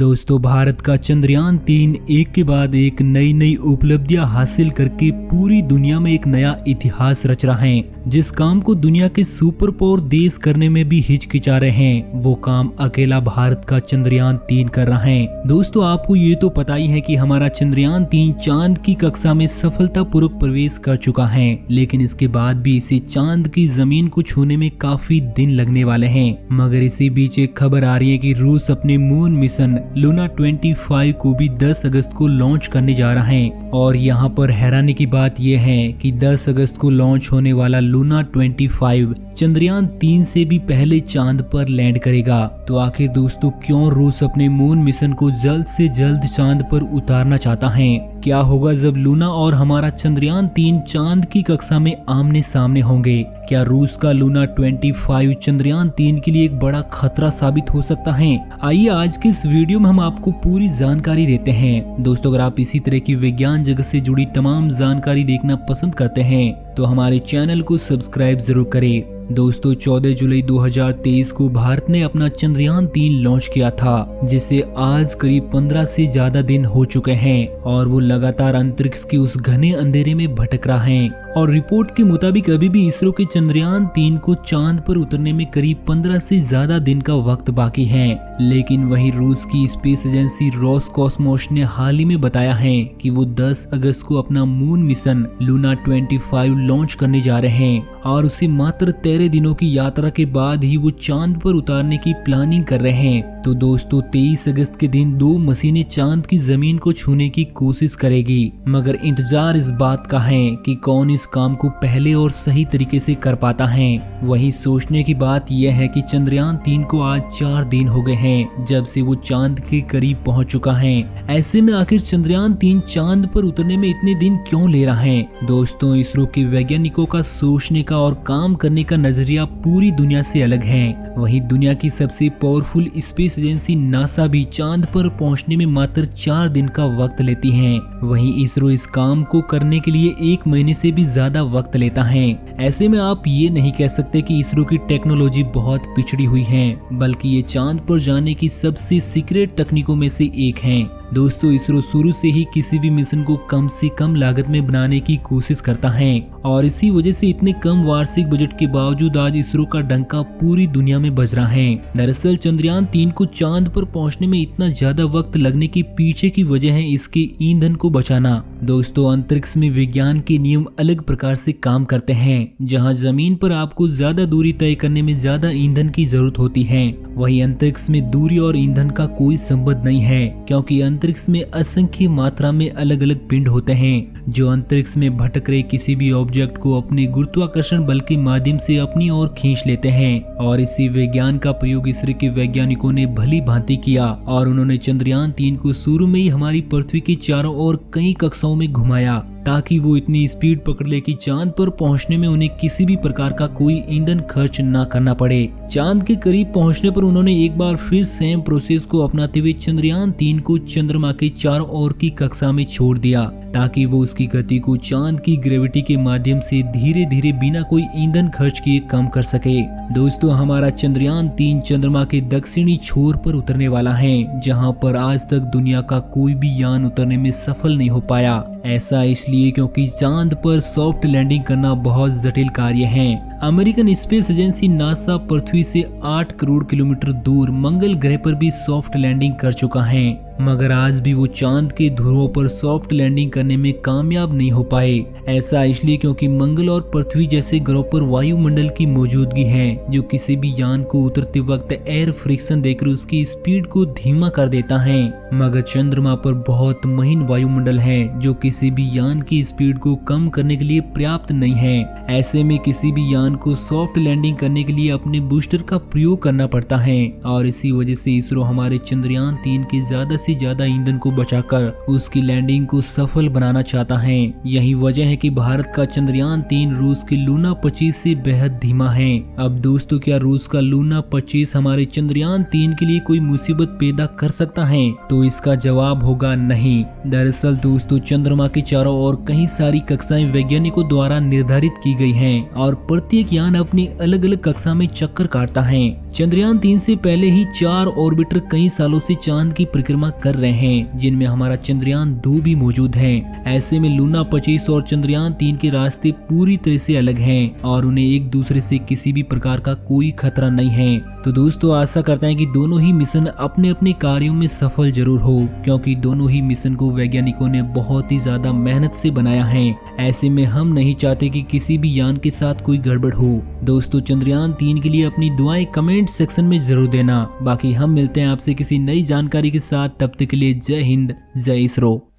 दोस्तों, भारत का चंद्रयान-3 एक के बाद एक नई नई उपलब्धियां हासिल करके पूरी दुनिया में एक नया इतिहास रच रहा है। जिस काम को दुनिया के सुपर पावर देश करने में भी हिचकिचा रहे हैं, वो काम अकेला भारत का चंद्रयान-3 कर रहा है। दोस्तों, आपको ये तो पता ही है कि हमारा चंद्रयान-3 चांद की कक्षा में सफलतापूर्वक प्रवेश कर चुका है, लेकिन इसके बाद भी इसे चांद की जमीन को छूने में काफी दिन लगने वाले हैं। मगर इसी बीच एक खबर आ रही है कि रूस अपने मून मिशन लूना 25 को भी 10 अगस्त को लॉन्च करने जा रहा है। और यहाँ पर हैरानी की बात यह है कि 10 अगस्त को लॉन्च होने वाला लूना 25 चंद्रयान-3 से भी पहले चांद पर लैंड करेगा। तो आखिर दोस्तों, क्यों रूस अपने मून मिशन को जल्द से जल्द चांद पर उतारना चाहता है? क्या होगा जब लूना और हमारा चंद्रयान-3 चांद की कक्षा में आमने सामने होंगे? क्या रूस का लूना 25 चंद्रयान-3 के लिए एक बड़ा खतरा साबित हो सकता है? आइए आज के इस वीडियो में हम आपको पूरी जानकारी देते हैं। दोस्तों, अगर आप इसी तरह की विज्ञान जगत से जुड़ी तमाम जानकारी देखना पसंद करते हैं तो हमारे चैनल को सब्सक्राइब जरूर करें। दोस्तों, 14 जुलाई 2023 को भारत ने अपना चंद्रयान-3 लॉन्च किया था, जिसे आज करीब 15 से ज्यादा दिन हो चुके हैं और वो लगातार अंतरिक्ष के उस घने अंधेरे में भटक रहा है। और रिपोर्ट के मुताबिक अभी भी इसरो के चंद्रयान-3 को चांद पर उतरने में करीब 15 से ज्यादा दिन का वक्त बाकी है। लेकिन वहीं रूस की स्पेस एजेंसी रोसकॉस्मोस ने हाल ही में बताया है कि वो 10 अगस्त को अपना मून मिशन लूना 25 लॉन्च करने जा रहे हैं और उसे मात्र 13 दिनों की यात्रा के बाद ही वो चांद पर उतारने की प्लानिंग कर रहे हैं। तो दोस्तों, 23 अगस्त के दिन 2 मशीनें चांद की जमीन को छूने की कोशिश करेगी। मगर इंतजार इस बात का है कि कौन इस काम को पहले और सही तरीके से कर पाता है। वहीं सोचने की बात यह है कि चंद्रयान-3 को आज 4 दिन हो गए हैं जब से वो चांद के करीब पहुंच चुका है। ऐसे में आखिर चंद्रयान-3 चांद पर उतरने में इतने दिन क्यों ले रहा है? दोस्तों, इसरो के वैज्ञानिकों का सोचने का और काम करने का नजरिया पूरी दुनिया से अलग है। वहीं दुनिया की सबसे पावरफुल स्पेस एजेंसी नासा भी चांद पर पहुंचने में मात्र 4 दिन का वक्त लेती है। वहीं इसरो इस काम को करने के लिए 1 महीने से भी ज्यादा वक्त लेता है। ऐसे में आप ये नहीं कह सकते कि इसरो की टेक्नोलॉजी बहुत पिछड़ी हुई है, बल्कि ये चांद पर जाने की सबसे सीक्रेट तकनीकों में से एक है। दोस्तों, इसरो शुरू से ही किसी भी मिशन को कम से कम लागत में बनाने की कोशिश करता है और इसी वजह से इतने कम वार्षिक बजट के बावजूद आज इसरो का डंका पूरी दुनिया में बज रहा है। दरअसल चंद्रयान-3 को चांद पर पहुंचने में इतना ज्यादा वक्त लगने के पीछे की वजह है इसके ईंधन को बचाना। दोस्तों, अंतरिक्ष में विज्ञान के नियम अलग प्रकार से काम करते हैं। जहां जमीन पर आपको ज्यादा दूरी तय करने में ज्यादा ईंधन की जरूरत होती है, वहीं अंतरिक्ष में दूरी और ईंधन का कोई संबंध नहीं है, क्योंकि अंतरिक्ष में असंख्य मात्रा में अलग अलग पिंड होते हैं जो अंतरिक्ष में भटक रहे किसी भी ऑब्जेक्ट को अपने गुरुत्वाकर्षण बल के माध्यम से अपनी ओर खींच लेते हैं। और इसी विज्ञान का प्रयोग इसरो के वैज्ञानिकों ने भली भांति किया और उन्होंने चंद्रयान-3 को शुरू में ही हमारी पृथ्वी के चारों ओर कई कक्षाओं में घुमाया, ताकि वो इतनी स्पीड पकड़ ले कि चांद पर पहुंचने में उन्हें किसी भी प्रकार का कोई ईंधन खर्च ना करना पड़े। चांद के करीब पहुंचने पर उन्होंने एक बार फिर सेम प्रोसेस को अपनाते हुए चंद्रयान-3 को चंद्रमा के चारों ओर की कक्षा में छोड़ दिया, ताकि वो उसकी गति को चांद की ग्रेविटी के माध्यम से धीरे धीरे बिना कोई ईंधन खर्च किए कम कर सके। दोस्तों, हमारा चंद्रयान-3 चंद्रमा के दक्षिणी छोर पर उतरने वाला है, जहां पर आज तक दुनिया का कोई भी यान उतरने में सफल नहीं हो पाया। ऐसा इसलिए क्योंकि चांद पर सॉफ्ट लैंडिंग करना बहुत जटिल कार्य है। अमेरिकन स्पेस एजेंसी नासा पृथ्वी से 8 करोड़ किलोमीटर दूर मंगल ग्रह पर भी सॉफ्ट लैंडिंग कर चुका है, मगर आज भी वो चांद के ध्रुवों पर सॉफ्ट लैंडिंग करने में कामयाब नहीं हो पाए। ऐसा इसलिए क्योंकि मंगल और पृथ्वी जैसे ग्रहों पर वायुमंडल की मौजूदगी है, जो किसी भी यान को उतरते वक्त एयर फ्रिक्शन देकर उसकी स्पीड को धीमा कर देता है। मगर चंद्रमा पर बहुत महीन वायुमंडल है, जो किसी भी यान की स्पीड को कम करने के लिए पर्याप्त नहीं है। ऐसे में किसी भी यान को सॉफ्ट लैंडिंग करने के लिए अपने बूस्टर का प्रयोग करना पड़ता है और इसी वजह से इसरो हमारे चंद्रयान-3 के ज्यादा से ज्यादा ईंधन को बचाकर उसकी लैंडिंग को सफल बनाना चाहता है। यही वजह है कि भारत का चंद्रयान-3 रूस के लूना 25 से बेहद धीमा है। अब दोस्तों, क्या रूस का लूना 25 हमारे चंद्रयान-3 के लिए कोई मुसीबत पैदा कर सकता है? तो इसका जवाब होगा नहीं। दरअसल दोस्तों, चंद्रमा के चारों ओर कई सारी कक्षाएं वैज्ञानिकों द्वारा निर्धारित की गई हैं और प्रत्येक प्रत्येक यान अपनी अलग अलग कक्षा में चक्कर काटता है। चंद्रयान 3 से पहले ही 4 ऑर्बिटर कई सालों से चांद की परिक्रमा कर रहे हैं, जिनमें हमारा चंद्रयान 2 भी मौजूद है। ऐसे में लूना 25 और चंद्रयान 3 के रास्ते पूरी तरह से अलग हैं और उन्हें एक दूसरे से किसी भी प्रकार का कोई खतरा नहीं है। तो दोस्तों आशा करते हैं कि दोनों ही मिशन अपने अपने कार्यों में सफल जरूर हो, क्योंकि दोनों ही मिशन को वैज्ञानिकों ने बहुत ही ज्यादा मेहनत से बनाया है। ऐसे में हम नहीं चाहते कि किसी भी यान के साथ कोई गड़बड़ हो। दोस्तों चंद्रयान 3 के लिए अपनी दुआएं कमेंट सेक्शन में जरूर देना। बाकी हम मिलते हैं आपसे किसी नई जानकारी के साथ, तब तक के लिए जय हिंद, जय इसरो।